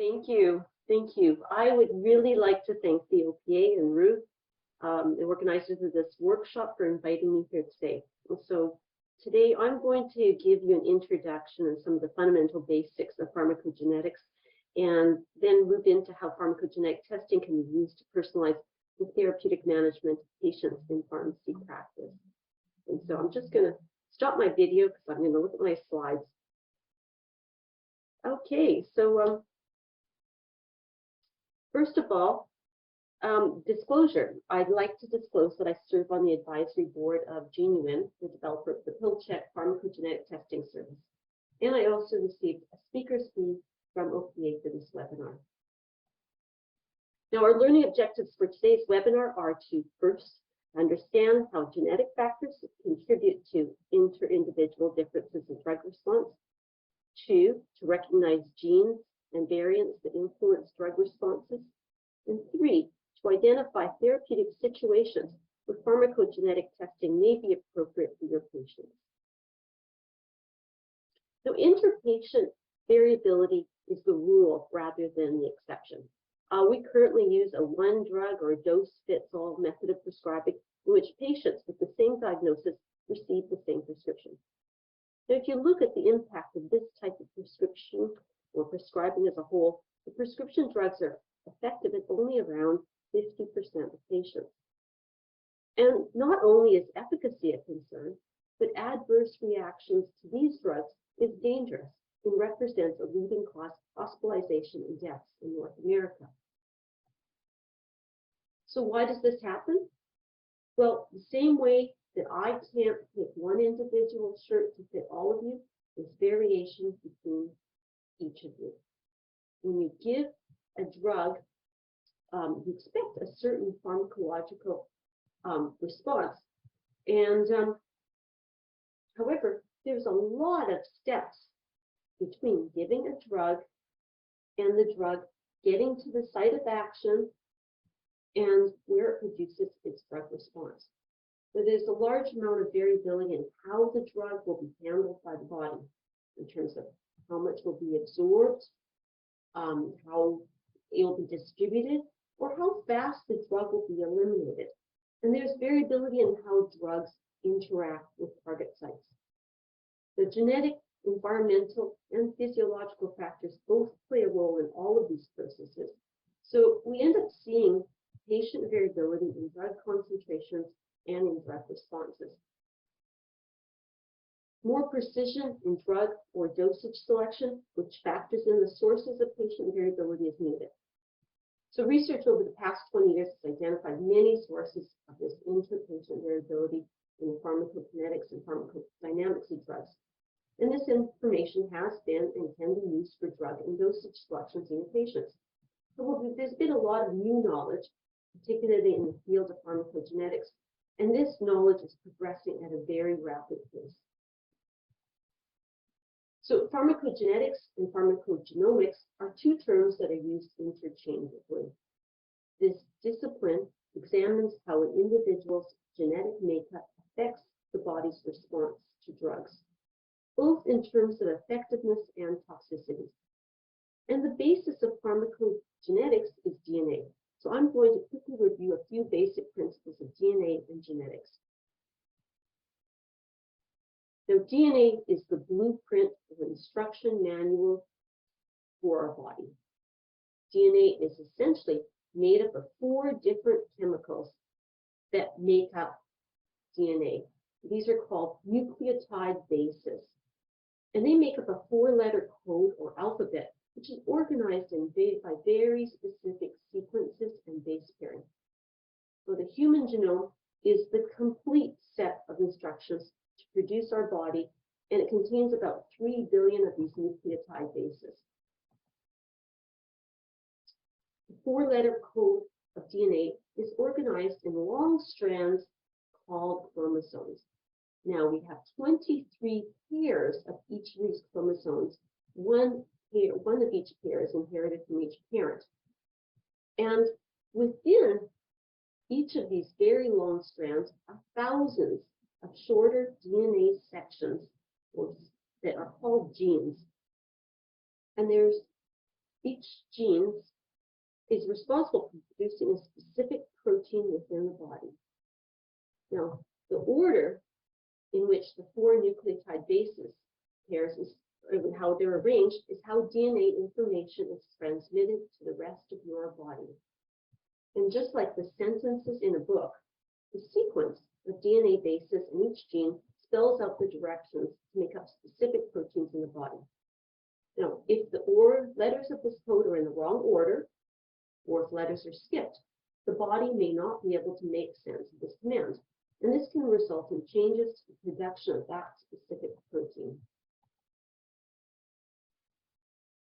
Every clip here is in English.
Thank you. Thank you. I would really like to thank the OPA and Ruth, the organizers of this workshop, for inviting me here today. And so today I'm going to give you an introduction and some of the fundamental basics of pharmacogenetics, and then move into how pharmacogenetic testing can be used to personalize the therapeutic management of patients in pharmacy practice. And so I'm just going to stop my video because I'm going to look at my slides. Okay, so first of all, disclosure. I'd like to disclose that I serve on the advisory board of Genuine, the developer of the PillCheck pharmacogenetic testing service. And I also received a speaker's fee from OPA for this webinar. Now, our learning objectives for today's webinar are to first understand how genetic factors contribute to inter-individual differences in drug response. Two, to recognize genes and variants that influence drug responses. And three, to identify therapeutic situations where pharmacogenetic testing may be appropriate for your patients. So interpatient variability is the rule rather than the exception. We currently use a one drug or dose-fits-all method of prescribing in which patients with the same diagnosis receive the same prescription. Now, if you look at the impact of this type of prescription or prescribing as a whole, the prescription drugs are effective at only around 50% of patients. And not only is efficacy a concern, but adverse reactions to these drugs is dangerous and represents a leading cause of hospitalization and deaths in North America. So why does this happen? Well, the same way that I can't pick one individual shirt to fit all of you, there's variation between each of you. When you give a drug, you expect a certain pharmacological response. And however, there's a lot of steps between giving a drug and the drug getting to the site of action and where it produces its drug response. So there's a large amount of variability in how the drug will be handled by the body in terms of how much will be absorbed, how it will be distributed, or how fast the drug will be eliminated. And there's variability in how drugs interact with target sites. The genetic, environmental, and physiological factors both play a role in all of these processes. So we end up seeing patient variability in drug concentrations and in drug responses. More precision in drug or dosage selection, which factors in the sources of patient variability, is needed. So research over the past 20 years has identified many sources of this interpatient variability in the pharmacokinetics and pharmacodynamics of drugs. And this information has been and can be used for drug and dosage selections in your patients. So there's been a lot of new knowledge, particularly in the field of pharmacogenetics, and this knowledge is progressing at a very rapid pace. So pharmacogenetics and pharmacogenomics are two terms that are used interchangeably. This discipline examines how an individual's genetic makeup affects the body's response to drugs, both in terms of effectiveness and toxicity. And the basis of pharmacogenetics is DNA. So I'm going to quickly review a few basic principles of DNA and genetics. Now, DNA is the blueprint or instruction manual for our body. DNA is essentially made up of 4 different chemicals that make up DNA. These are called nucleotide bases. And they make up a 4-letter code or alphabet, which is organized by very specific sequences and base pairing. So the human genome is the complete set of instructions to produce our body, and it contains about 3 billion of these nucleotide bases. The 4-letter code of DNA is organized in long strands called chromosomes. Now we have 23 pairs of each of these chromosomes. One of each pair is inherited from each parent. And within each of these very long strands are thousands of shorter DNA sections that are called genes. And there's Each gene is responsible for producing a specific protein within the body. Now, the order in which the 4 nucleotide bases pairs is, or how they're arranged, is how DNA information is transmitted to the rest of your body. And just like the sentences in a book, the sequence of DNA bases in each gene spells out the directions to make up specific proteins in the body. Now, if the letters of this code are in the wrong order, or if letters are skipped, the body may not be able to make sense of this command. And this can result in changes to the production of that specific protein.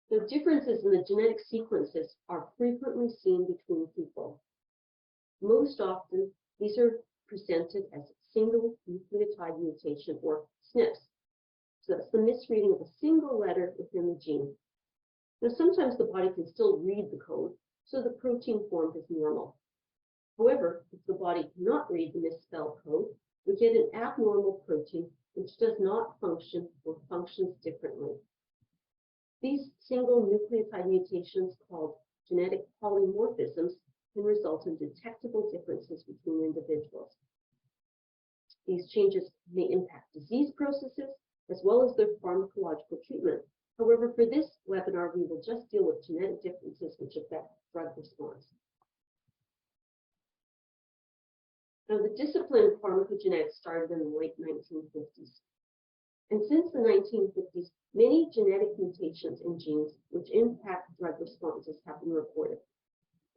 The differences in the genetic sequences are frequently seen between people. Most often, these are presented as single nucleotide mutation, or SNPs. So that's the misreading of a single letter within the gene. Now, sometimes the body can still read the code, so the protein formed is normal. However, if the body cannot read the misspelled code, we get an abnormal protein which does not function or functions differently. These single nucleotide mutations, called genetic polymorphisms, can result in detectable differences between individuals. These changes may impact disease processes as well as their pharmacological treatment. However, for this webinar, we will just deal with genetic differences which affect drug response. Now, the discipline of pharmacogenetics started in the late 1950s. And since the 1950s, many genetic mutations in genes which impact drug responses have been reported.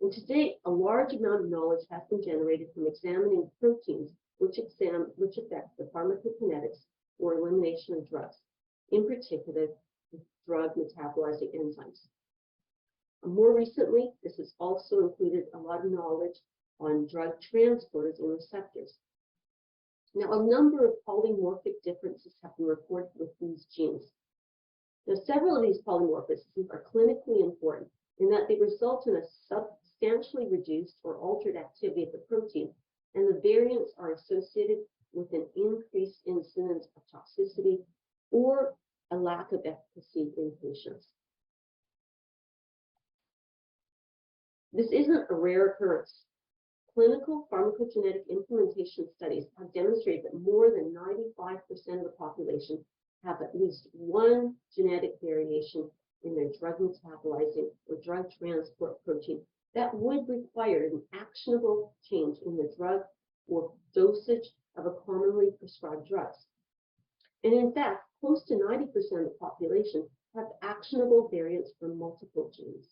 And to date, a large amount of knowledge has been generated from examining proteins which affect the pharmacogenetics or elimination of drugs, in particular, drug metabolizing enzymes. More recently, this has also included a lot of knowledge on drug transporters and receptors. Now, a number of polymorphic differences have been reported with these genes. Now, several of these polymorphisms are clinically important in that they result in a substantially reduced or altered activity of the protein, and the variants are associated with an increased incidence of toxicity or a lack of efficacy in patients. This isn't a rare occurrence. Clinical pharmacogenetic implementation studies have demonstrated that more than 95% of the population have at least one genetic variation in their drug metabolizing or drug transport protein that would require an actionable change in the drug or dosage of a commonly prescribed drugs. And in fact, close to 90% of the population have actionable variants from multiple genes.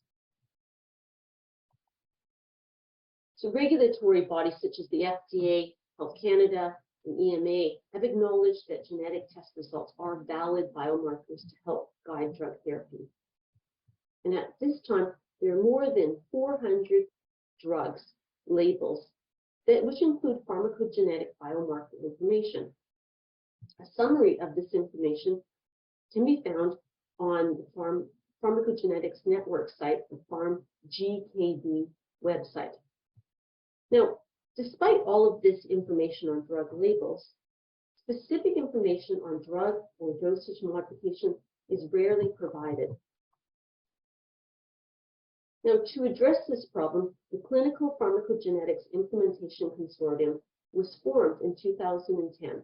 So regulatory bodies such as the FDA, Health Canada, and EMA have acknowledged that genetic test results are valid biomarkers to help guide drug therapy. And at this time, there are more than 400 drugs labels which include pharmacogenetic biomarker information. A summary of this information can be found on the Pharmacogenetics Network site, the PharmGKB website. Now, despite all of this information on drug labels, specific information on drug or dosage modification is rarely provided. Now, to address this problem, the Clinical Pharmacogenetics Implementation Consortium was formed in 2010.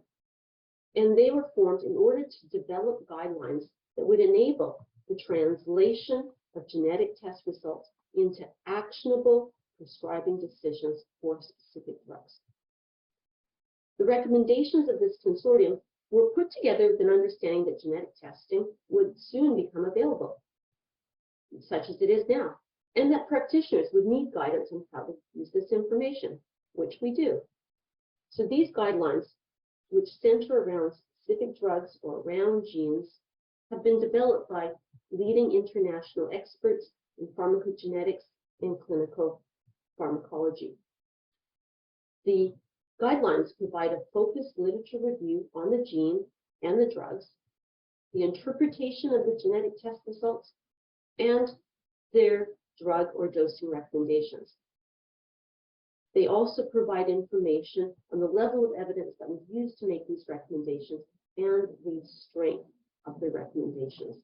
And they were formed in order to develop guidelines that would enable the translation of genetic test results into actionable prescribing decisions for specific drugs. The recommendations of this consortium were put together with an understanding that genetic testing would soon become available, such as it is now, and that practitioners would need guidance on how to use this information, which we do. So these guidelines, which center around specific drugs or around genes, have been developed by leading international experts in pharmacogenetics and clinical pharmacology. The guidelines provide a focused literature review on the gene and the drugs, the interpretation of the genetic test results, and their drug or dosing recommendations. They also provide information on the level of evidence that was used to make these recommendations and the strength of the recommendations.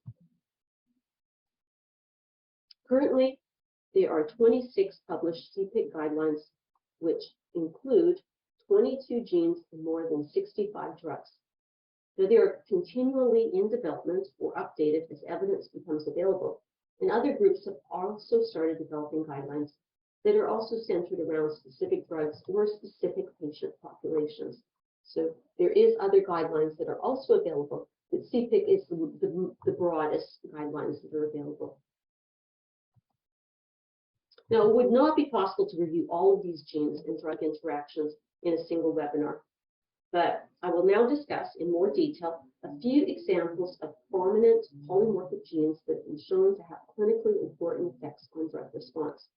Currently, there are 26 published CPIC guidelines, which include 22 genes and more than 65 drugs. Now, they are continually in development or updated as evidence becomes available, and other groups have also started developing guidelines that are also centered around specific drugs or specific patient populations. So there is other guidelines that are also available, but CPIC is the broadest guidelines that are available. Now, it would not be possible to review all of these genes and drug interactions in a single webinar, but I will now discuss in more detail a few examples of prominent polymorphic genes that have been shown to have clinically important effects on drug response.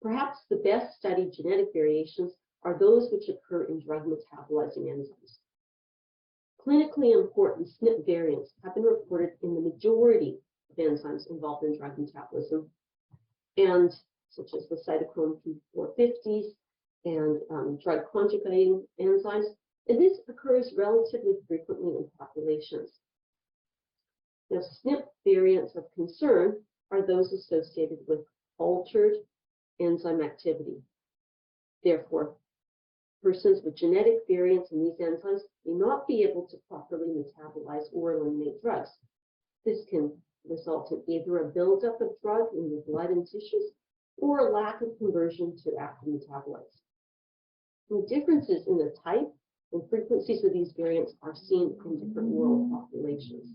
Perhaps the best studied genetic variations are those which occur in drug metabolizing enzymes. Clinically important SNP variants have been reported in the majority of enzymes involved in drug metabolism, and such as the cytochrome P450s and drug conjugating enzymes, and this occurs relatively frequently in populations. Now, SNP variants of concern are those associated with altered enzyme activity. Therefore, persons with genetic variants in these enzymes may not be able to properly metabolize or eliminate drugs. This can result in either a buildup of drug in the blood and tissues or a lack of conversion to active metabolites. The differences in the type and frequencies of these variants are seen in different world populations.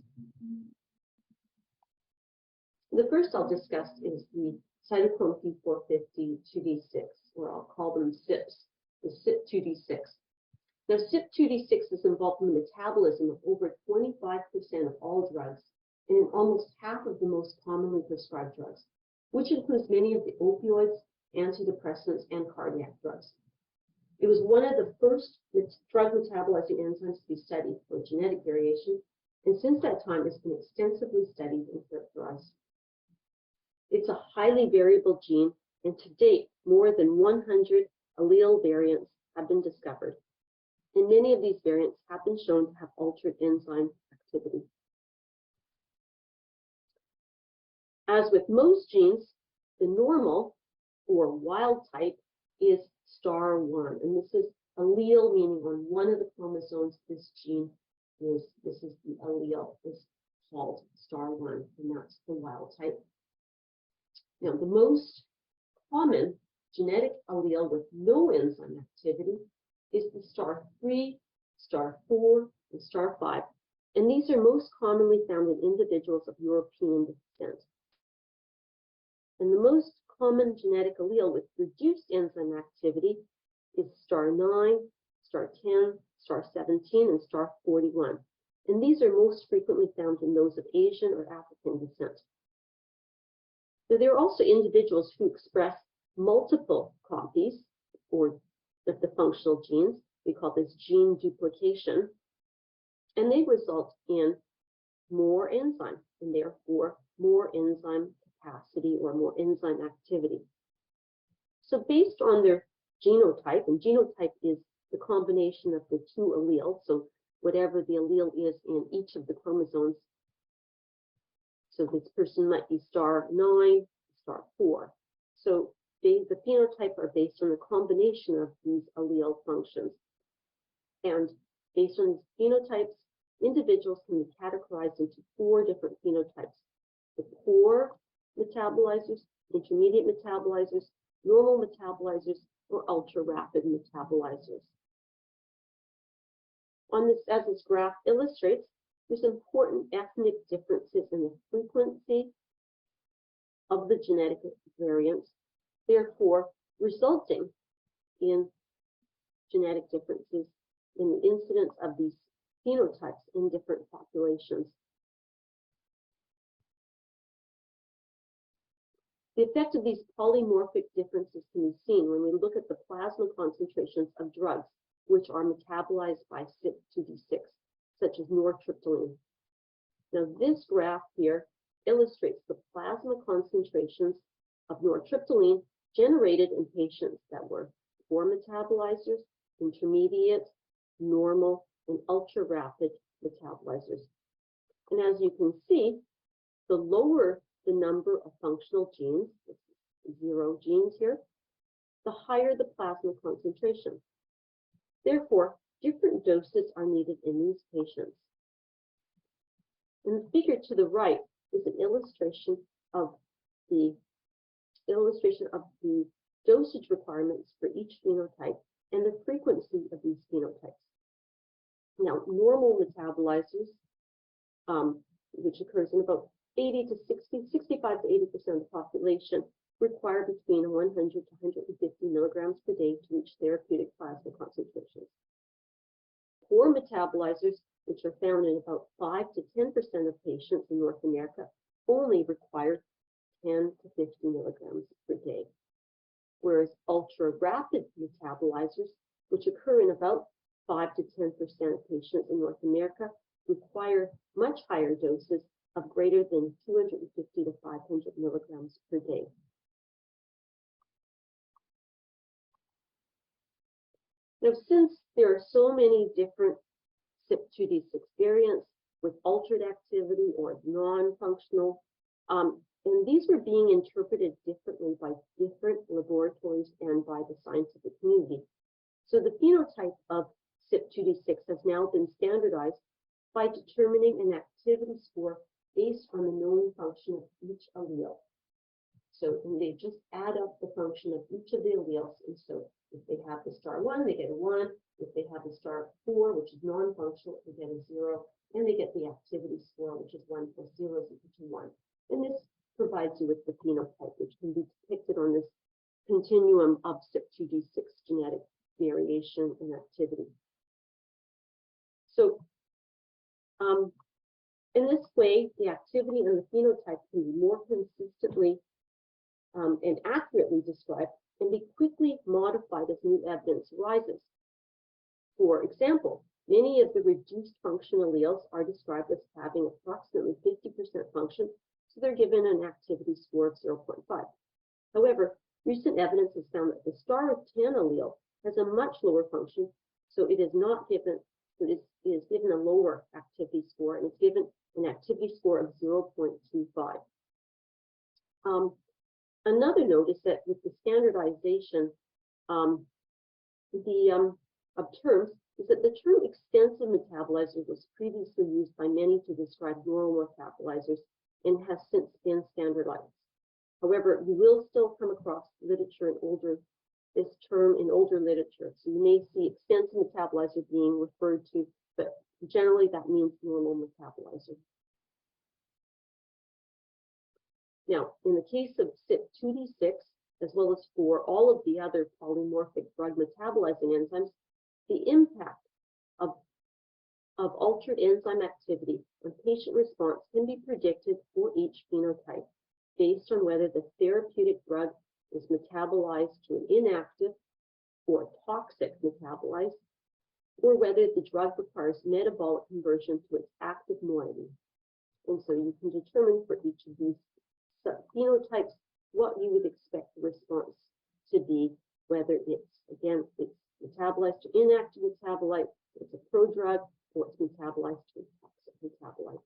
The first I'll discuss is the cytochrome P450 2D6, or I'll call them CYPs, the CYP2D6. Now, CYP2D6 is involved in the metabolism of over 25% of all drugs and in almost half of the most commonly prescribed drugs, which includes many of the opioids, antidepressants, and cardiac drugs. It was one of the first drug metabolizing enzymes to be studied for genetic variation, and since that time, it's been extensively studied and characterized. It's a highly variable gene, and to date, more than 100 allele variants have been discovered, and many of these variants have been shown to have altered enzyme activity. As with most genes, the normal or wild type is star 1, and this is allele, meaning on one of the chromosomes, this is the allele is called star 1, and that's the wild type. Now, the most common genetic allele with no enzyme activity is the star 3, star 4, and star 5, and these are most commonly found in individuals of European descent. And the most common genetic allele with reduced enzyme activity is star 9, star 10, star 17, and star 41. And these are most frequently found in those of Asian or African descent. So there are also individuals who express multiple copies of the functional genes. We call this gene duplication, and they result in more enzyme and therefore more enzyme capacity or more enzyme activity. So based on their genotype, and genotype is the combination of the two alleles, so whatever the allele is in each of the chromosomes. So this person might be star 9, star 4. So the phenotype are based on the combination of these allele functions. And based on these phenotypes, individuals can be categorized into 4 different phenotypes: the poor metabolizers, intermediate metabolizers, normal metabolizers, or ultra-rapid metabolizers. On this, as this graph illustrates, there's important ethnic differences in the frequency of the genetic variants, therefore resulting in genetic differences in the incidence of these phenotypes in different populations. The effect of these polymorphic differences can be seen when we look at the plasma concentrations of drugs which are metabolized by CYP2D6, such as nortriptyline. Now, this graph here illustrates the plasma concentrations of nortriptyline generated in patients that were poor metabolizers, intermediate, normal, and ultra-rapid metabolizers. And as you can see, the lower the number of functional genes, 0 genes here, the higher the plasma concentration. Therefore, different doses are needed in these patients. And the figure to the right is an illustration of the dosage requirements for each phenotype and the frequency of these phenotypes. Now, normal metabolizers, which occurs in about 65 to 80% of the population, require between 100 to 150 milligrams per day to reach therapeutic plasma concentrations. Poor metabolizers, which are found in about 5 to 10% of patients in North America, only require 10 to 50 milligrams per day. Whereas ultra-rapid metabolizers, which occur in about 5 to 10% of patients in North America, require much higher doses of greater than 250 to 500 milligrams per day. Now, since there are so many different CYP2D6 variants with altered activity or non-functional, and these were being interpreted differently by different laboratories and by the scientific community. So the phenotype of CYP2D6 has now been standardized by determining an activity score based on the known function of each allele. So they just add up the function of each of the alleles. And so if they have the star 1, they get a 1. If they have the star 4, which is non-functional, they get a 0. And they get the activity score, which is 1 plus 0 is equal to 1. And this provides you with the phenotype, which can be depicted on this continuum of CYP2D6 genetic variation and activity. So in this way, the activity and the phenotype can be more consistently and accurately described and be quickly modified as new evidence arises. For example, many of the reduced function alleles are described as having approximately 50% function, so they're given an activity score of 0.5. However, recent evidence has found that the star 10 allele has a much lower function, so it is not given, it is given a lower activity score, and it's given an activity score of 0.25. Another note is that with the standardization of terms is that the term extensive metabolizer was previously used by many to describe normal metabolizers and has since been standardized. However, you will still come across literature in this term in older literature. So you may see extensive metabolizer being referred to, but generally that means normal metabolizer. Now, in the case of CYP2D6, as well as for all of the other polymorphic drug metabolizing enzymes, the impact of altered enzyme activity on patient response can be predicted for each phenotype based on whether the therapeutic drug is metabolized to an inactive or toxic metabolite, or whether the drug requires metabolic conversion to its active moiety. And so you can determine for each of these phenotypes what you would expect the response to be, whether it's, again, it's metabolized to inactive metabolite, it's a prodrug, or it's metabolized to a toxic metabolite.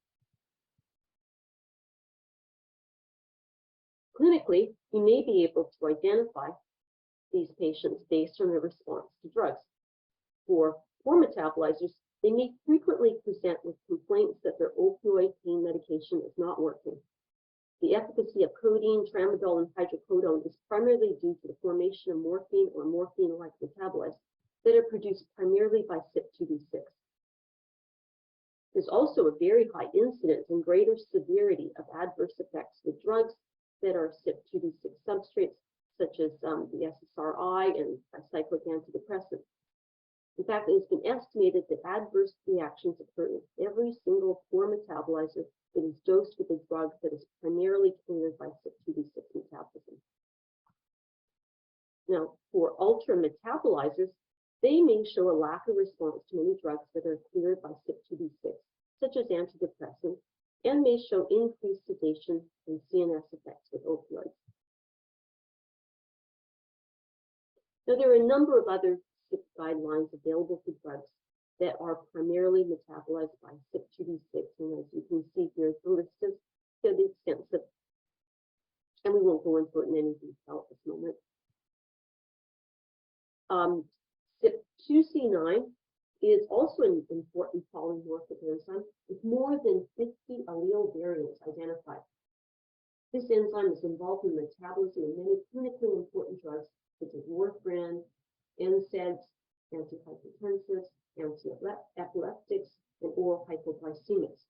Clinically, you may be able to identify these patients based on their response to drugs. For poor metabolizers, they may frequently present with complaints that their opioid pain medication is not working. The efficacy of codeine, tramadol, and hydrocodone is primarily due to the formation of morphine or morphine-like metabolites that are produced primarily by CYP2D6. There's also a very high incidence and greater severity of adverse effects with drugs that are CYP2D6 substrates, such as the SSRI and cyclic antidepressants. In fact, it has been estimated that adverse reactions occur in every single poor metabolizer that is dosed with a drug that is primarily cleared by CYP2D6 metabolism. Now, for ultra-metabolizers, they may show a lack of response to many drugs that are cleared by CYP2D6, such as antidepressants, and may show increased sedation and CNS effects with opioids. Now, there are a number of other CYP guidelines available for drugs that are primarily metabolized by CYP2D6. And as you can see here, the list is fairly extensive, and we won't go into it in any detail at this moment. CYP2C9 is also an important polymorphic enzyme with more than 50 allele variants identified. This enzyme is involved in the metabolism of many clinically important drugs such as warfarin, NSAIDs, antihypertensives, anti-epileptics, and oral hypoglycemics.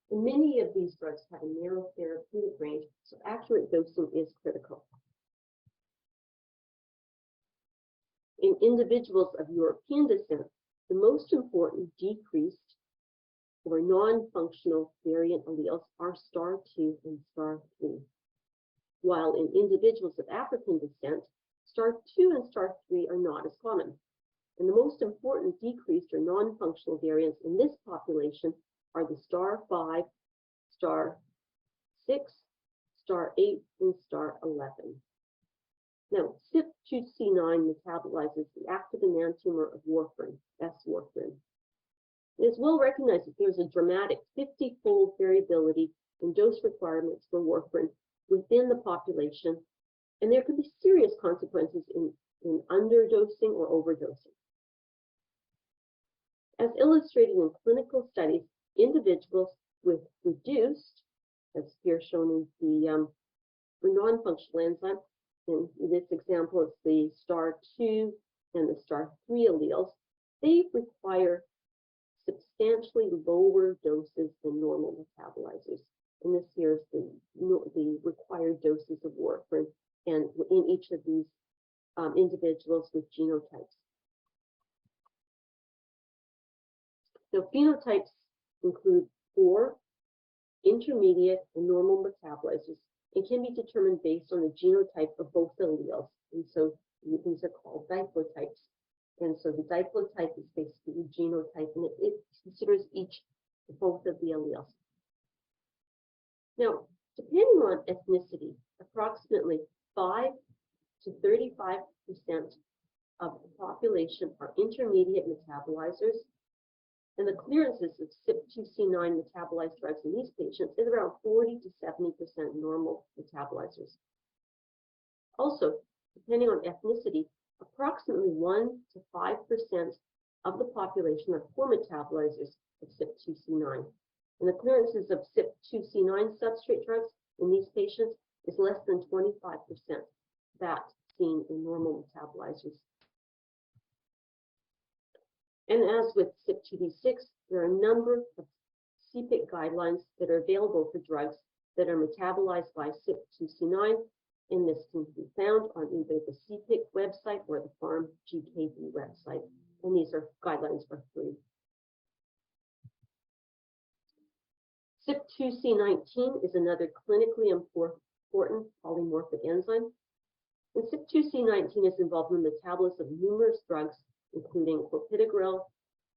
And many of these drugs have a narrow therapeutic range, so accurate dosing is critical. In individuals of European descent, the most important decreased or non-functional variant alleles are STAR2 and STAR3, while in individuals of African descent, STAR2 and STAR3 are not as common. And the most important decreased or non-functional variants in this population are the STAR5, STAR6, STAR8, and STAR11. Now, CYP2C9 metabolizes the active enantiomer of warfarin, S-warfarin. It is well recognized that there's a dramatic 50-fold variability in dose requirements for warfarin within the population, and there can be serious consequences in underdosing or overdosing. As illustrated in clinical studies, individuals with reduced, as here shown in the non-functional enzyme, in this example, it's the STAR2 and the STAR3 alleles, they require substantially lower doses than normal metabolizers. And this here is the required doses of warfarin, and in each of these individuals with genotypes. So phenotypes include 4 intermediate and normal metabolizers, and can be determined based on the genotype of both alleles. And so these are called diplotypes. And so the diplotype is basically the genotype, and it considers both of the alleles. Now, depending on ethnicity, approximately 5 to 35% of the population are intermediate metabolizers, and the clearances of CYP2C9 metabolized drugs in these patients is around 40 to 70% normal metabolizers. Also, depending on ethnicity, approximately 1 to 5% of the population are poor metabolizers of CYP2C9. And the clearances of CYP2C9 substrate drugs in these patients is less than 25%, that seen in normal metabolizers. And as with CYP2D6, there are a number of CPIC guidelines that are available for drugs that are metabolized by CYP2C9, and this can be found on either the CPIC website or the Pharmacogenetics website, and these guidelines are free. CYP2C19 is another clinically important polymorphic enzyme, and CYP2C19 is involved in the metabolism of numerous drugs, including clopidogrel,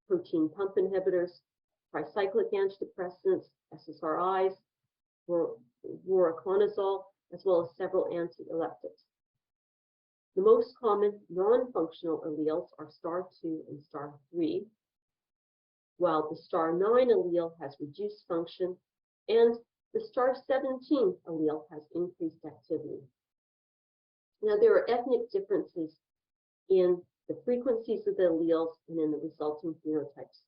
protein pump inhibitors, tricyclic antidepressants, SSRIs, voriconazole, as well as several anti-epileptics. The most common non-functional alleles are STAR2 and STAR3, while the STAR9 allele has reduced function, and the STAR17 allele has increased activity. Now, there are ethnic differences in the frequencies of the alleles and in the resulting phenotypes.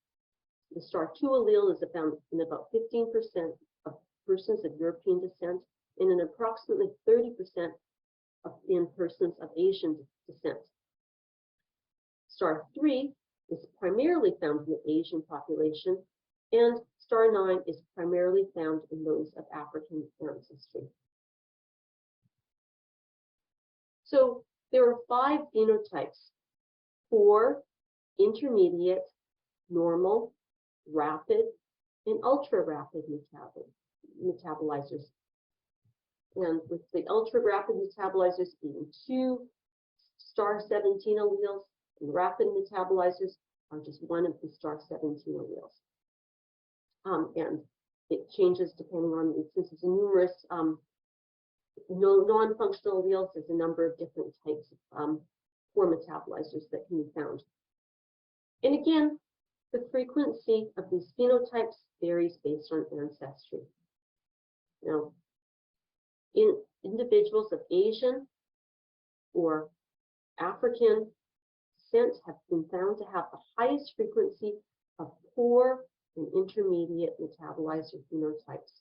The STAR2 allele is found in about 15% of persons of European descent and in approximately 30% in persons of Asian descent. STAR3 is primarily found in the Asian population, and STAR9 is primarily found in those of African ancestry. So there are 5 phenotypes: 4 intermediate, normal, rapid, and ultra-rapid metabolizers. And with the ultra-rapid metabolizers being 2 STAR17 alleles, and rapid metabolizers are just one of the STAR17 alleles. And it changes depending on, since it's a numerous non-functional alleles, there's a number of different types of poor metabolizers that can be found. And again, The frequency of these phenotypes varies based on ancestry. Now, in individuals of Asian or African descent have been found to have the highest frequency of poor and intermediate metabolizer phenotypes.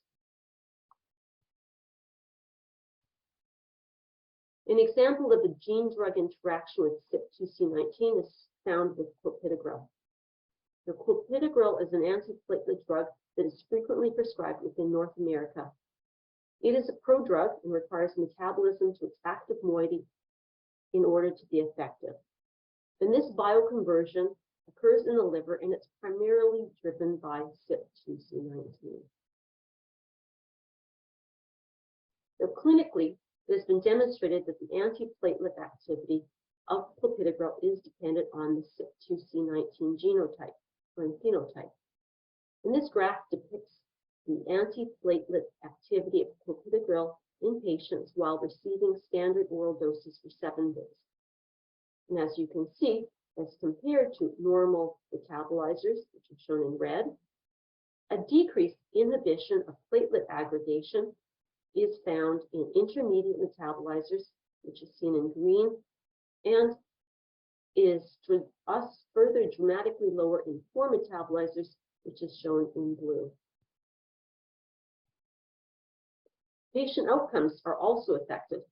An example of a gene-drug interaction with CYP2C19 is found with clopidogrel. The clopidogrel is an antiplatelet drug that is frequently prescribed within North America. It is a prodrug and requires metabolism to its active moiety in order to be effective. And this bioconversion occurs in the liver, and it's primarily driven by CYP2C19. Now, clinically, it has been demonstrated that the antiplatelet activity of clopidogrel is dependent on the CYP2C19 genotype or phenotype. And this graph depicts the antiplatelet activity of clopidogrel in patients while receiving standard oral doses for 7 days. And as you can see, as compared to normal metabolizers, which are shown in red, a decreased inhibition of platelet aggregation is found in intermediate metabolizers, which is seen in green, and is thus further dramatically lower in poor metabolizers, which is shown in blue. Patient outcomes are also affected.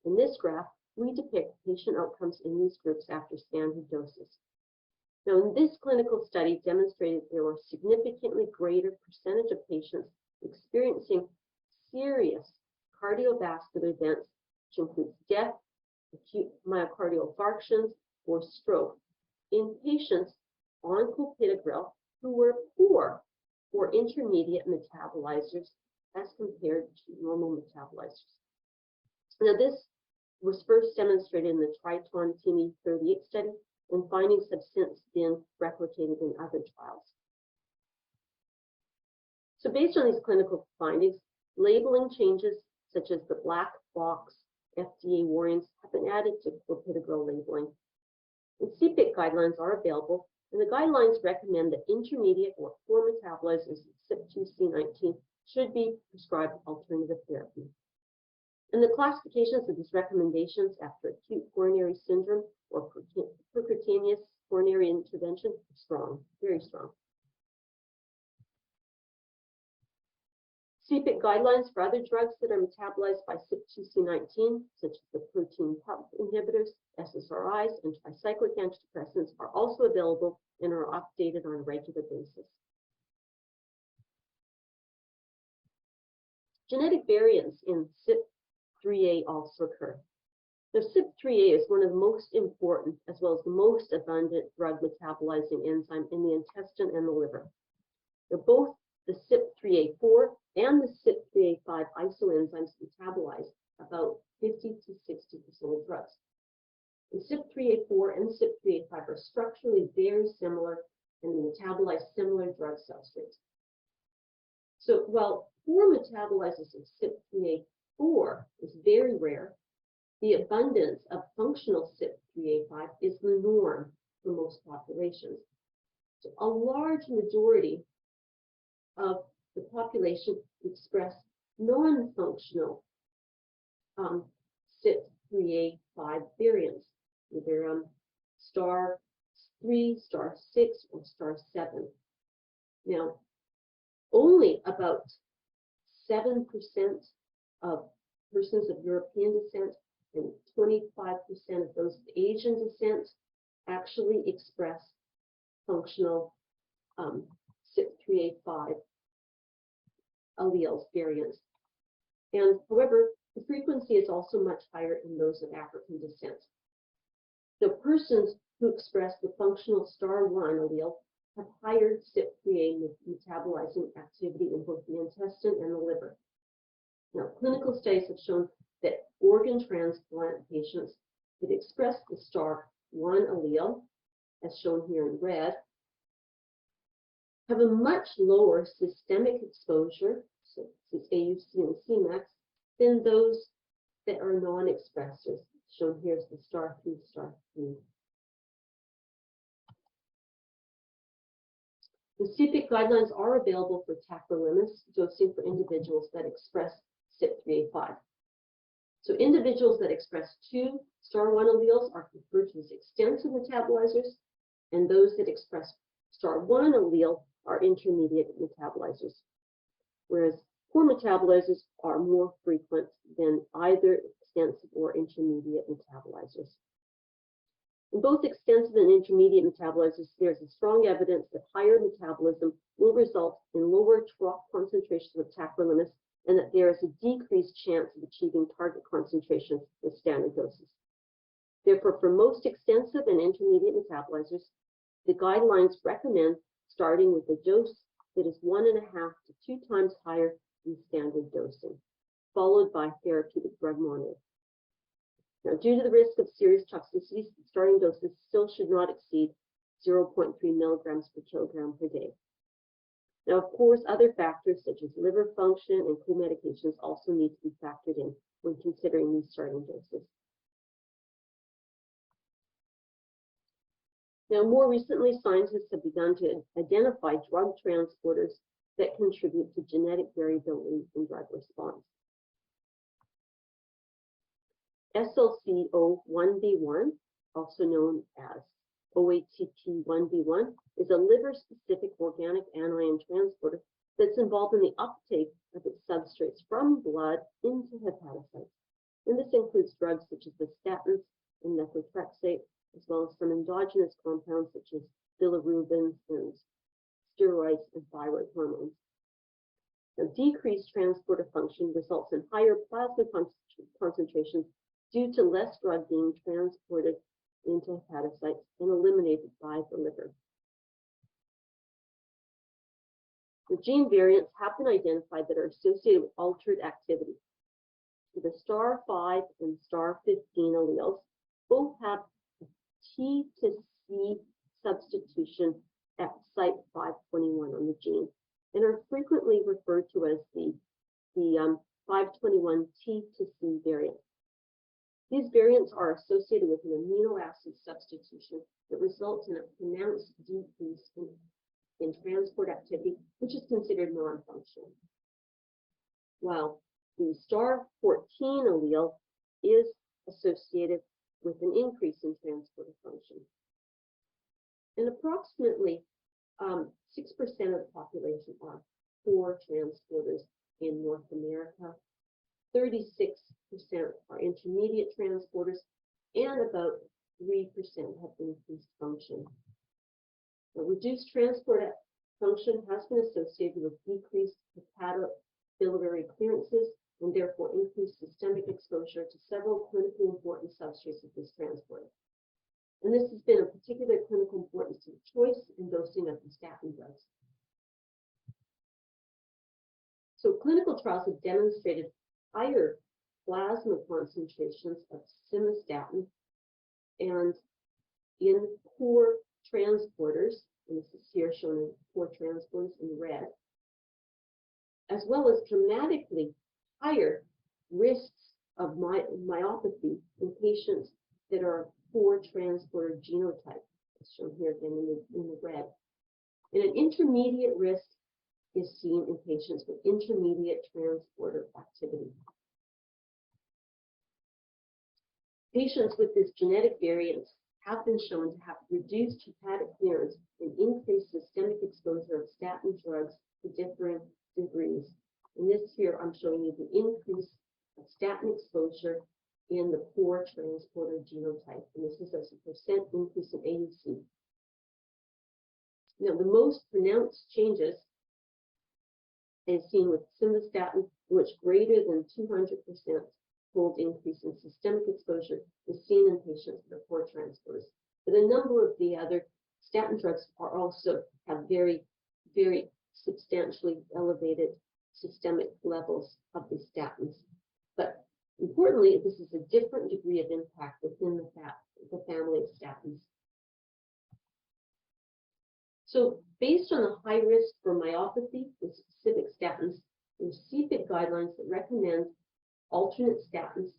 In this graph, we depict patient outcomes in these groups after standard doses. Now, in this clinical study demonstrated there were significantly greater percentage of patients experiencing serious cardiovascular events, which includes death, acute myocardial infarctions, or stroke in patients on clopidogrel who were poor or intermediate metabolizers as compared to normal metabolizers. Now, this was first demonstrated in the Triton-TIMI 38 study, and findings have since been replicated in other trials. So based on these clinical findings, labeling changes such as the black box FDA warnings have been added to clopidogrel labeling. And CPIC guidelines are available, and the guidelines recommend that intermediate or poor metabolizers of CYP2C19 should be prescribed alternative therapy. And the classifications of these recommendations after acute coronary syndrome or percutaneous coronary intervention are strong, very strong. CPIC guidelines for other drugs that are metabolized by CYP2C19, such as the protein pump inhibitors, SSRIs, and tricyclic antidepressants are also available and are updated on a regular basis. Genetic variants in CYP3A also occur. Now, CYP3A is one of the most important as well as the most abundant drug metabolizing enzyme in the intestine and the liver. They're both the CYP3A4 and the CYP3A5 isoenzymes metabolize about 50 to 60% of drugs. And CYP3A4 and CYP3A5 are structurally very similar and metabolize similar drug substrates. So while poor metabolizers of CYP3A4 is very rare, the abundance of functional CYP3A5 is the norm for most populations. So a large majority of the population express non-functional CYP3A5 variants, either star 3, star 6, or star 7. Now, only about 7% of persons of European descent and 25% of those of Asian descent actually express functional CYP3A5 alleles variants. And however, the frequency is also much higher in those of African descent. The persons who express the functional star 1 allele have higher CYP3A metabolizing activity in both the intestine and the liver. Now, clinical studies have shown that organ transplant patients that express the star 1 allele, as shown here in red, have a much lower systemic exposure, so this is AUC and Cmax, than those that are non-expressors, shown here as the star 3, star 3. The CPIC guidelines are available for tacrolimus dosing for individuals that express CYP3A5. So individuals that express 2 STAR1 alleles are referred to as extensive metabolizers, and those that express STAR1 allele are intermediate metabolizers, whereas poor metabolizers are more frequent than either extensive or intermediate metabolizers. In both extensive and intermediate metabolizers, there's a strong evidence that higher metabolism will result in lower trough concentrations of tacrolimus, and that there is a decreased chance of achieving target concentrations with standard doses. Therefore, for most extensive and intermediate metabolizers, the guidelines recommend starting with a dose that is 1.5 to 2 times higher than standard dosing, followed by therapeutic drug monitoring. Now, due to the risk of serious toxicities, starting doses still should not exceed 0.3 milligrams per kilogram per day. Now, of course, other factors such as liver function and co-medications also need to be factored in when considering these starting doses. Now, more recently, scientists have begun to identify drug transporters that contribute to genetic variability in drug response. SLC01B1, also known as OATP1B1, is a liver-specific organic anion transporter that's involved in the uptake of its substrates from blood into hepatocytes. And this includes drugs such as the statins and methotrexate, as well as some endogenous compounds such as bilirubin and steroids and thyroid hormones. Now, decreased transporter function results in higher plasma concentrations due to less drug being transported into hepatocytes and eliminated by the liver. The gene variants have been identified that are associated with altered activity. The STAR5 and STAR15 alleles both have T to C substitution at site 521 on the gene and are frequently referred to as the 521 T to C variant. These variants are associated with an amino acid substitution that results in a pronounced decrease in transport activity, which is considered non-functional. While the STAR14 allele is associated with an increase in transporter function. And approximately 6% of the population are poor transporters in North America. 36% are intermediate transporters, and about 3% have increased function. The reduced transport function has been associated with decreased hepatobiliary clearances and therefore increased systemic exposure to several clinically important substrates of this transporter. And this has been of particular clinical importance to the choice and dosing of the statin drugs. So clinical trials have demonstrated higher plasma concentrations of simvastatin and in poor transporters, and this is here shown in poor transporters in red, as well as dramatically higher risks of myopathy in patients that are poor transporter genotype, as shown here again in the red. And an intermediate risk is seen in patients with intermediate transporter activity. Patients with this genetic variant have been shown to have reduced hepatic clearance and increased systemic exposure of statin drugs to different degrees. In this here, I'm showing you the increase of statin exposure in the poor transporter genotype, and this is as a percent increase in AUC. Now, the most pronounced changes is seen with simvastatin, in which greater than 200% fold increase in systemic exposure is seen in patients that are poor transporters. But a number of the other statin drugs are also have very, very substantially elevated systemic levels of the statins. But importantly, this is a different degree of impact within the family of statins. So based on the high risk for myopathy with specific statins, there's CPIC guidelines that recommend alternate statins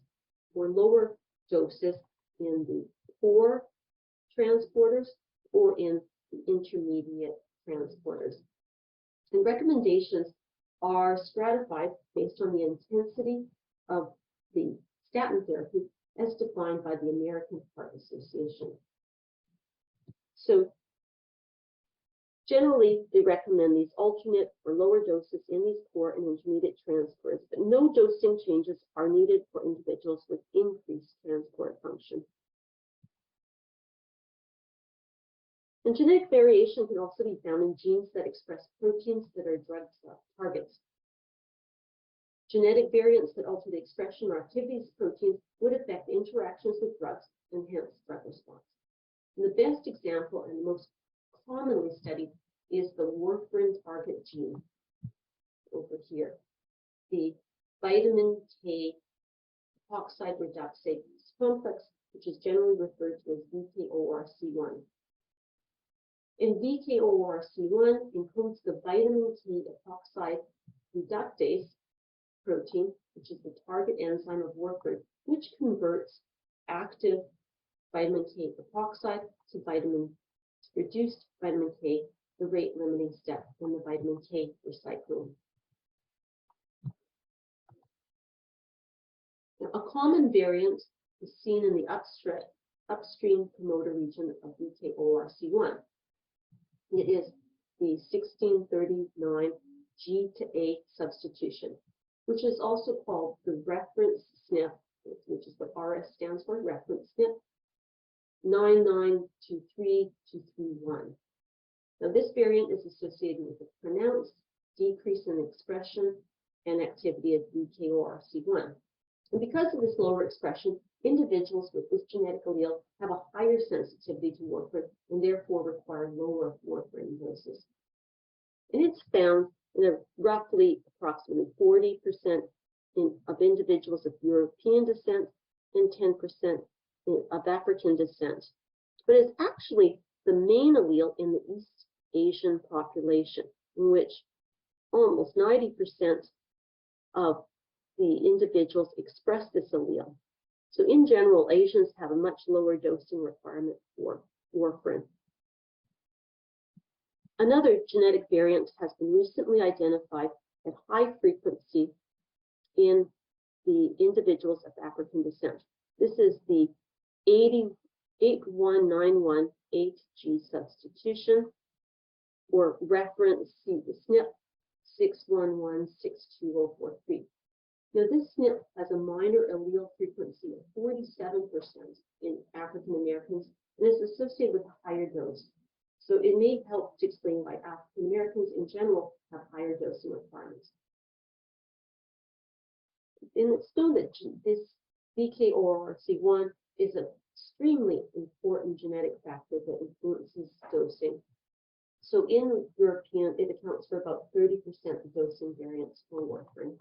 for lower doses in the poor transporters or in the intermediate transporters. And recommendations are stratified based on the intensity of the statin therapy as defined by the American Heart Association. So generally, they recommend these alternate or lower doses in these poor and intermediate transporters, but no dosing changes are needed for individuals with increased transport function. And genetic variation can also be found in genes that express proteins that are drug targets. Genetic variants that alter the expression or activities of proteins would affect interactions with drugs and hence drug response. And the best example and the most commonly studied is the warfarin target gene over here, the vitamin K epoxide reductase complex, which is generally referred to as VKORC1. And VKORC1 encodes the vitamin K epoxide reductase protein, which is the target enzyme of warfarin, which converts active vitamin K epoxide to reduced vitamin K, the rate limiting step in the vitamin K recycling. Now, a common variant is seen in the upstream promoter region of VKORC1. It is the 1639 G to A substitution, which is also called the reference SNP, which is what RS stands for, reference SNP 9923231. Now, this variant is associated with a pronounced decrease in expression and activity of VKORC1. And because of this lower expression, individuals with this genetic allele have a higher sensitivity to warfarin and therefore require lower warfarin doses. And it's found in approximately 40% of individuals of European descent and 10% of African descent. But it's actually the main allele in the East Asian population, in which almost 90% of the individuals express this allele. So in general, Asians have a much lower dosing requirement for warfarin. Another genetic variant has been recently identified at high frequency in the individuals of African descent. This is the 8191H-G substitution, or reference SNP 6116243. Now, this SNP has a minor allele frequency of 47% in African Americans and is associated with a higher dose. So it may help to explain why African Americans in general have higher dosing requirements. And it's known that this VKORC1 is an extremely important genetic factor that influences dosing. So in European, it accounts for about 30% of dosing variants for warfarin.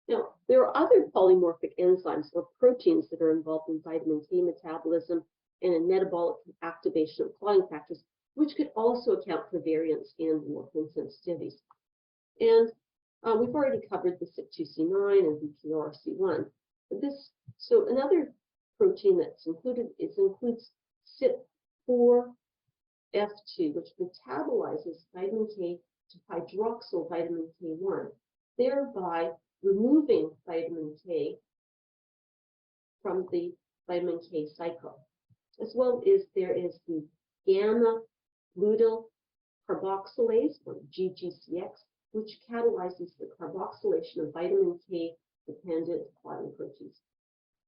Now, there are other polymorphic enzymes or proteins that are involved in vitamin K metabolism and in metabolic activation of clotting factors, which could also account for variants in warfarin sensitivities. And we've already covered the CYP2C9 and VKORC1. So another protein that's included includes CYP4F2, which metabolizes vitamin K to hydroxyl vitamin K1, thereby removing vitamin K from the vitamin K cycle. As well as there is the gamma-glutyl carboxylase, or GGCX, which catalyzes the carboxylation of vitamin K-dependent clotting proteins.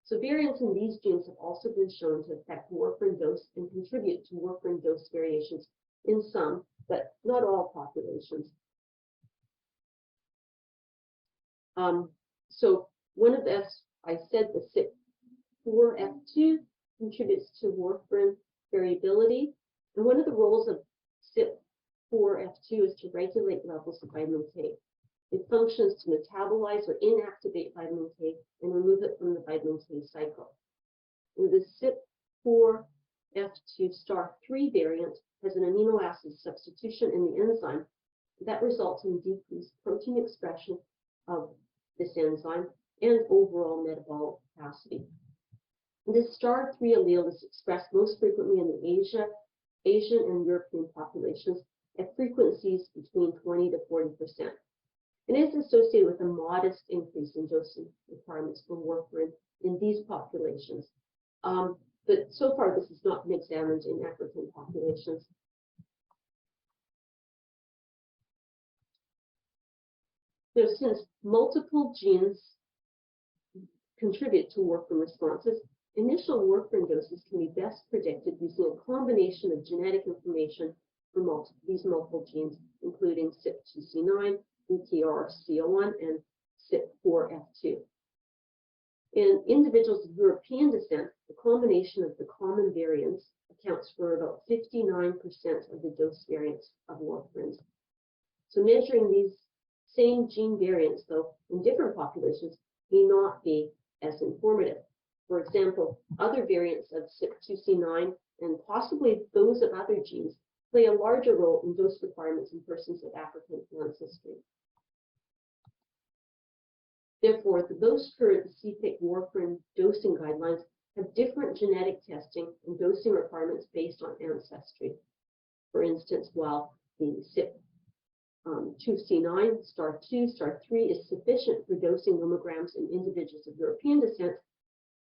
So variants in these genes have also been shown to affect warfarin dose and contribute to warfarin dose variations in some, but not all populations. So one of the, I said the CYP4F2 contributes to warfarin variability. And one of the roles of CYP4F2 is to regulate levels of vitamin K. It functions to metabolize or inactivate vitamin K and remove it from the vitamin K cycle. And the CYP4F2*3 variant has an amino acid substitution in the enzyme that results in decreased protein expression of this enzyme and overall metabolic capacity. This STAR3 allele is expressed most frequently in the Asia Asian and European populations at frequencies between 20 to 40%. And it's associated with a modest increase in dosing requirements for warfarin in these populations. But so far, this has not been examined in African populations. Since multiple genes contribute to warfarin responses, initial warfarin doses can be best predicted using a combination of genetic information for these multiple genes, including CYP2C9, BTRCO1, and CYP4F2. In individuals of European descent, the combination of the common variants accounts for about 59% of the dose variance of warfarins. So measuring these same gene variants, though, in different populations may not be as informative. For example, other variants of CYP2C9 and possibly those of other genes play a larger role in dose requirements in persons of African ancestry. Therefore, the most current CPIC warfarin dosing guidelines have different genetic testing and dosing requirements based on ancestry. For instance, while the CYP2C9 star 2, star 3 is sufficient for dosing nomograms in individuals of European descent,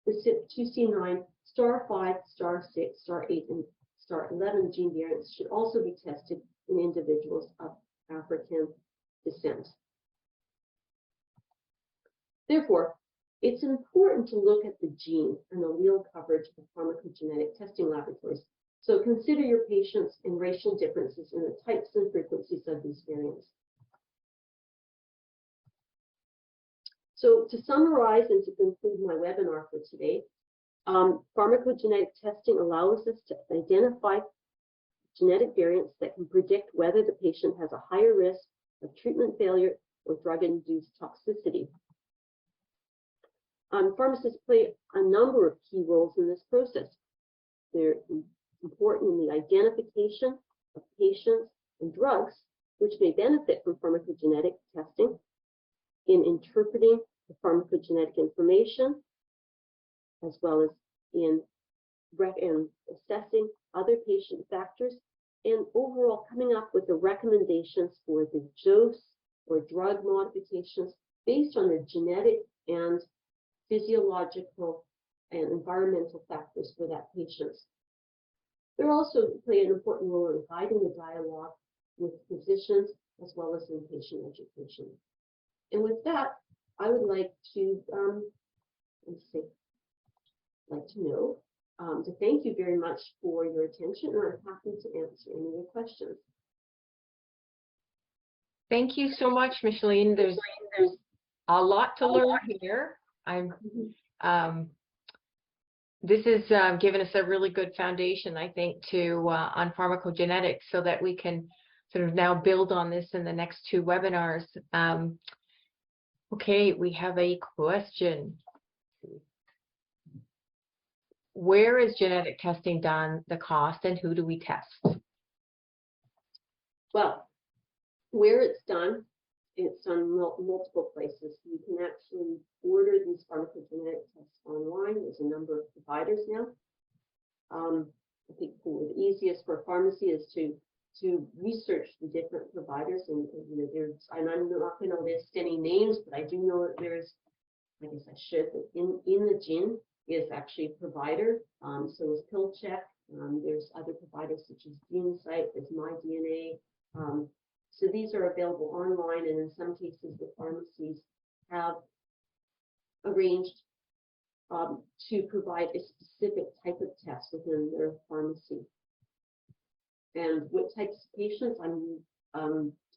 the CYP2C9 star 5, star 6, star 8, and star 11 gene variants should also be tested in individuals of African descent. Therefore, it's important to look at the gene and allele coverage of pharmacogenetic testing laboratories. So consider your patients and racial differences in the types and frequencies of these variants. So to summarize and to conclude my webinar for today, pharmacogenetic testing allows us to identify genetic variants that can predict whether the patient has a higher risk of treatment failure or drug-induced toxicity. Pharmacists play a number of key roles in this process. They're important in the identification of patients and drugs which may benefit from pharmacogenetic testing, in interpreting the pharmacogenetic information, as well as in assessing other patient factors, and overall coming up with the recommendations for the dose or drug modifications based on the genetic and physiological and environmental factors for that patient. They also play an important role in guiding the dialogue with physicians as well as in patient education. And with that, I would like to thank you very much for your attention, and I'm happy to answer any of your questions. Thank you so much, Micheline. There's a lot to learn here. This has given us a really good foundation, I think, on pharmacogenetics, so that we can sort of now build on this in the next two webinars. Okay, we have a question. Where is genetic testing done, the cost, and who do we test? Well, where it's done multiple places. You can actually order these pharmacogenetic tests online. There's a number of providers now. I think the easiest for a pharmacy is to research the different providers, and I'm not going to list any names, but I do know that there's, I guess I should, in the gene is actually a provider. So is PillCheck. There's other providers such as GeneSight, there's MyDNA. So these are available online, and in some cases the pharmacies have arranged to provide a specific type of test within their pharmacy. And what types of patients?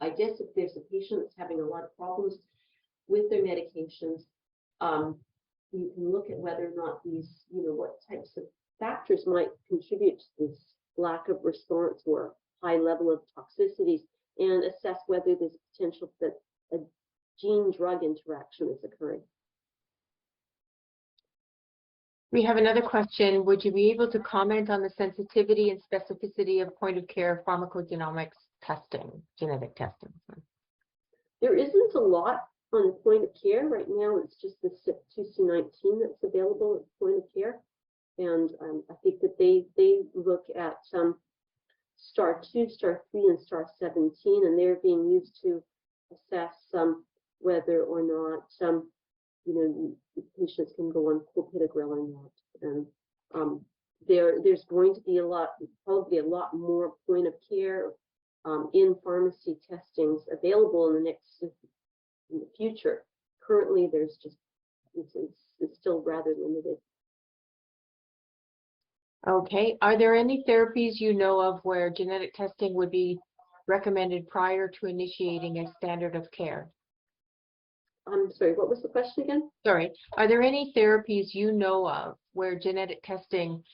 I guess if there's a patient that's having a lot of problems with their medications, you can look at whether or not these, what types of factors might contribute to this lack of response or high level of toxicities, and assess whether there's potential that a gene-drug interaction is occurring. We have another question. Would you be able to comment on the sensitivity and specificity of point-of-care pharmacogenomics testing, genetic testing? There isn't a lot on point of care right now. It's just the CYP2C19 that's available at point of care, and I think that they look at star 2, star 3, and star 17, and they're being used to assess whether or not patients can go on clopidogrel or not. And there's going to be probably a lot more point of care in pharmacy testings available in the future. Currently, there's just it's still rather limited. Okay. Are there any therapies you know of where genetic testing would be recommended prior to initiating a standard of care? I'm sorry, what was the question again? Sorry. Are there any therapies you know of where genetic testing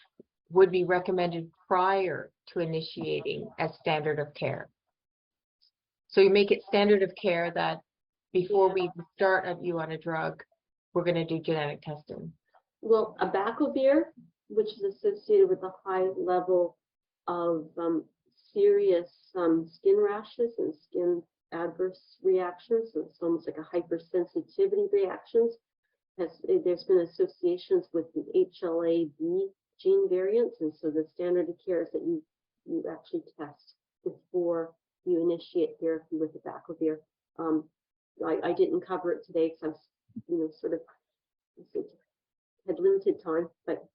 would be recommended prior to initiating a standard of care? So you make it standard of care that before we start you on a drug, we're going to do genetic testing. Well, abacavir, which is associated with a high level of serious skin rashes and skin adverse reactions, so it's almost like a hypersensitivity reactions. There's been associations with the HLA-B gene variants, and so the standard of care is that you actually test before you initiate therapy with abacavir. I didn't cover it today because I was, sort of had limited time, but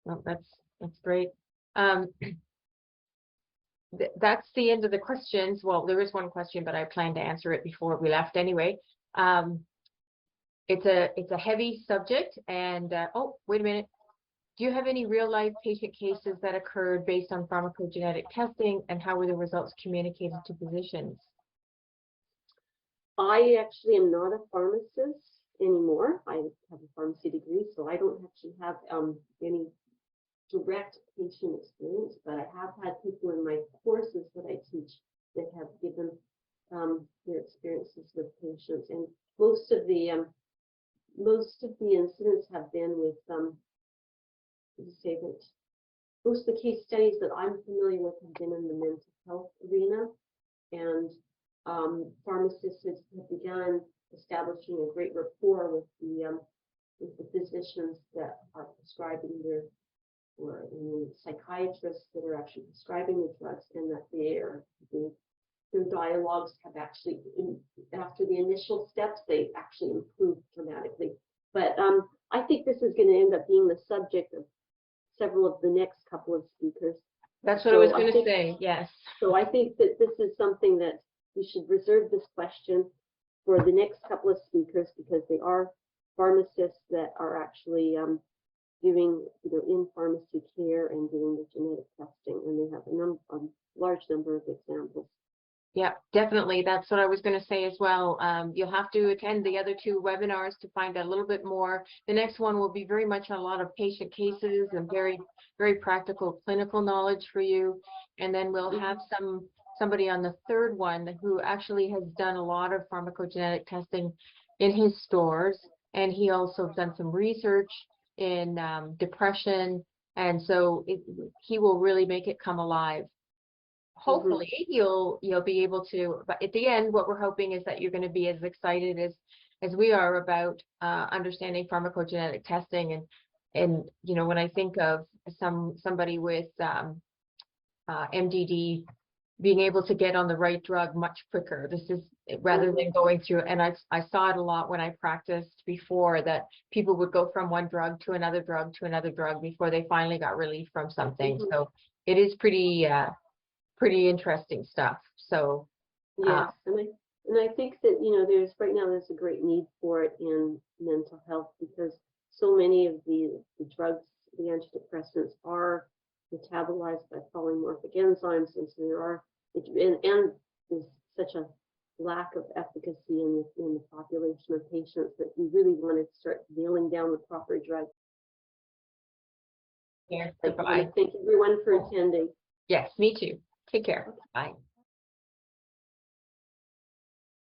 well, that's great. That's the end of the questions. Well, there is one question, but I plan to answer it before we left anyway. It's a heavy subject, and oh, wait a minute. Do you have any real-life patient cases that occurred based on pharmacogenetic testing, and how were the results communicated to physicians? I actually am not a pharmacist anymore. I have a pharmacy degree, so I don't actually have any direct patient experience, but I have had people in my courses that I teach that have given their experiences with patients, and most of the incidents have been with most of the case studies that I'm familiar with have been in the mental health arena, and pharmacists have begun establishing a great rapport with the physicians that are prescribing or psychiatrists that are actually prescribing the drugs, and that their dialogues have actually, after the initial steps, they actually improved dramatically. But I think this is going to end up being the subject of several of the next couple of speakers. That's what I was going to say, yes. So I think that this is something that we should reserve this question for the next couple of speakers, because they are pharmacists that are actually doing, in pharmacy care and doing the genetic testing, and they have a large number of examples. Yeah, definitely. That's what I was going to say as well. You'll have to attend the other 2 webinars to find out a little bit more. The next one will be very much a lot of patient cases and very, very practical clinical knowledge for you. And then we'll have somebody on the 3rd one who actually has done a lot of pharmacogenetic testing in his stores. And he also has done some research in depression. And so he will really make it come alive. Hopefully you'll be able to, but at the end, what we're hoping is that you're going to be as excited as we are about understanding pharmacogenetic testing. And when I think of somebody with MDD being able to get on the right drug much quicker, this is rather than going through, and I saw it a lot when I practiced before, that people would go from one drug to another drug to another drug before they finally got relief from something. So it is pretty interesting stuff. So yes, and I think that there's a great need for it in mental health, because so many of the drugs, the antidepressants, are metabolized by polymorphic enzymes, and so and there's such a lack of efficacy in the population of patients that we really want to start nailing down the proper drug. yeah, I want to thank everyone for attending. Yes, me too. Take care. Bye.